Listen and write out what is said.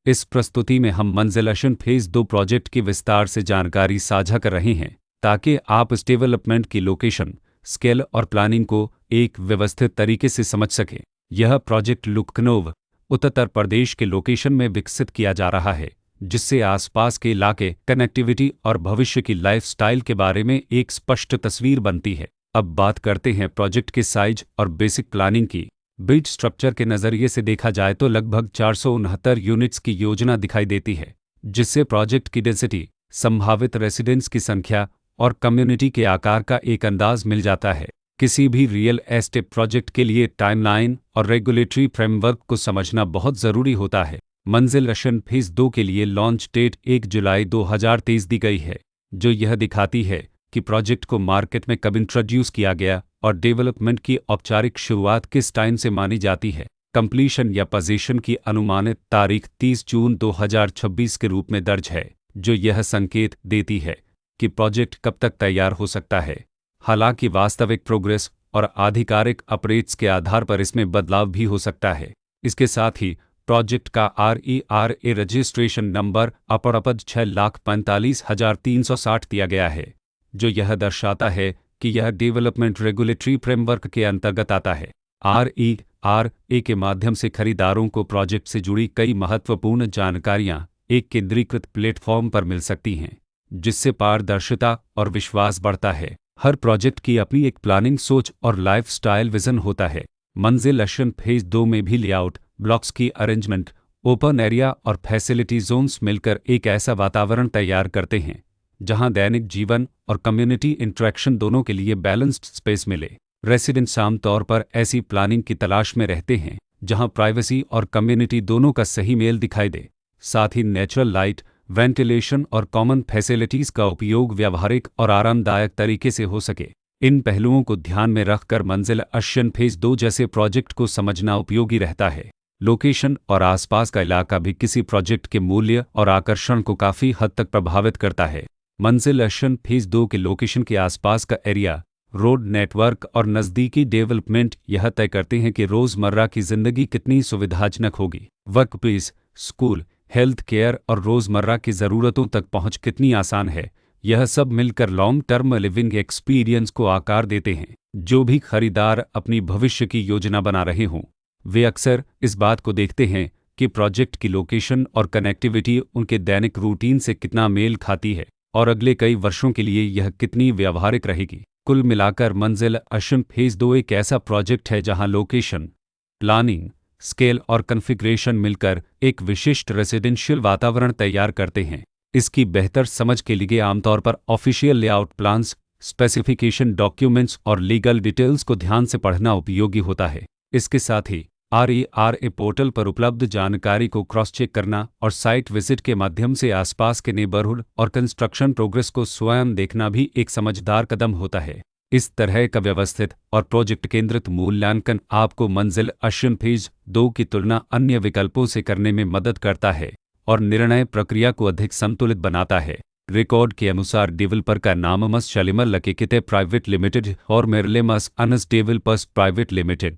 इस प्रस्तुति में हम मंजिल अशन फेज़ 2 प्रोजेक्ट की विस्तार से जानकारी साझा कर रहे हैं ताकि आप इस डेवलपमेंट की लोकेशन, स्केल और प्लानिंग को एक व्यवस्थित तरीके से समझ सकें। यह प्रोजेक्ट लखनऊ, उत्तर प्रदेश के लोकेशन में विकसित किया जा रहा है, जिससे आसपास के इलाके, कनेक्टिविटी और भविष्य की लाइफस्टाइल के बारे में एक स्पष्ट तस्वीर बनती है। अब बात करते हैं प्रोजेक्ट के साइज और बेसिक प्लानिंग की। बिल्ड स्ट्रक्चर के नज़रिए से देखा जाए तो लगभग 469 यूनिट्स की योजना दिखाई देती है, जिससे प्रोजेक्ट की डेंसिटी, संभावित रेसिडेंट्स की संख्या और कम्युनिटी के आकार का एक अंदाज मिल जाता है। किसी भी रियल एस्टेट प्रोजेक्ट के लिए टाइमलाइन और रेगुलेटरी फ्रेमवर्क को समझना बहुत ज़रूरी होता है। मंजिल अशन फेज़ 2 के लिए लॉन्च डेट 1 जुलाई 2023 दी गई है, जो यह दिखाती है कि प्रोजेक्ट को मार्केट में कब इंट्रोड्यूस किया गया और डेवलपमेंट की औपचारिक शुरुआत किस टाइम से मानी जाती है। कंप्लीशन या पोजीशन की अनुमानित तारीख 30 जून 2026 के रूप में दर्ज है, जो यह संकेत देती है कि प्रोजेक्ट कब तक तैयार हो सकता है। हालांकि वास्तविक प्रोग्रेस और आधिकारिक अपडेट्स के आधार पर इसमें बदलाव भी हो सकता है। इसके साथ ही प्रोजेक्ट का RERA रजिस्ट्रेशन नंबर अपरपद 6,45,360 दिया गया है, जो यह दर्शाता है कि यह डेवलपमेंट रेगुलेटरी फ्रेमवर्क के अंतर्गत आता है। RERA के माध्यम से खरीदारों को प्रोजेक्ट से जुड़ी कई महत्वपूर्ण जानकारियां एक केंद्रीकृत प्लेटफॉर्म पर मिल सकती हैं, जिससे पारदर्शिता और विश्वास बढ़ता है। हर प्रोजेक्ट की अपनी एक प्लानिंग सोच और लाइफस्टाइल विजन होता है। मंजिल अशन फेज़ 2 में भी लेआउट, ब्लॉक्स की अरेंजमेंट, ओपन एरिया और फैसिलिटी जोन्स मिलकर एक ऐसा वातावरण तैयार करते हैं जहां दैनिक जीवन और कम्युनिटी इंटरेक्शन दोनों के लिए बैलेंस्ड स्पेस मिले। रेसिडेंट्स आमतौर पर ऐसी प्लानिंग की तलाश में रहते हैं जहां प्राइवेसी और कम्युनिटी दोनों का सही मेल दिखाई दे। साथ ही नेचुरल लाइट, वेंटिलेशन और कॉमन फैसिलिटीज़ का उपयोग व्यावहारिक और आरामदायक तरीके से हो सके। इन पहलुओं को ध्यान में रखकर मंजिल अशन फेज़ 2 जैसे प्रोजेक्ट को समझना उपयोगी रहता है। लोकेशन और आसपास का इलाका भी किसी प्रोजेक्ट के मूल्य और आकर्षण को काफ़ी हद तक प्रभावित करता है। मंजिल अशन फेज़ 2 के लोकेशन के आसपास का एरिया, रोड नेटवर्क और नज़दीकी डेवलपमेंट यह तय करते हैं कि रोज़मर्रा की ज़िंदगी कितनी सुविधाजनक होगी। वर्कप्लेस, स्कूल, हेल्थ केयर और रोज़मर्रा की ज़रूरतों तक पहुंच कितनी आसान है। यह सब मिलकर लॉन्ग टर्म लिविंग एक्सपीरियंस को आकार देते हैं। जो भी खरीदार अपनी भविष्य की योजना बना रहे हों, वे अक्सर इस बात को देखते हैं कि प्रोजेक्ट की लोकेशन और कनेक्टिविटी उनके दैनिक रूटीन से कितना मेल खाती है और अगले कई वर्षों के लिए यह कितनी व्यावहारिक रहेगी। कुल मिलाकर मंजिल अशन फेज़ 2 एक ऐसा प्रोजेक्ट है जहां लोकेशन, प्लानिंग, स्केल और कॉन्फ़िगरेशन मिलकर एक विशिष्ट रेजिडेंशियल वातावरण तैयार करते हैं। इसकी बेहतर समझ के लिए आमतौर पर official layout plans, specification documents और लीगल डिटेल्स को ध्यान से पढ़ना उपयोगी होता है। इसके साथ ही RERA पोर्टल पर उपलब्ध जानकारी को क्रॉस चेक करना और साइट विजिट के माध्यम से आसपास के नेबरहुड और कंस्ट्रक्शन प्रोग्रेस को स्वयं देखना भी एक समझदार कदम होता है। इस तरह का व्यवस्थित और प्रोजेक्ट केंद्रित मूल्यांकन आपको मंजिल अशन फेज़ 2 की तुलना अन्य विकल्पों से करने में मदद करता है और निर्णय प्रक्रिया को अधिक संतुलित बनाता है। रिकॉर्ड के अनुसार डेवलपर का नाम मस शलिमर लकेकिते प्राइवेट लिमिटेड और मेरले मस अनस डेवलपर्स प्राइवेट लिमिटेड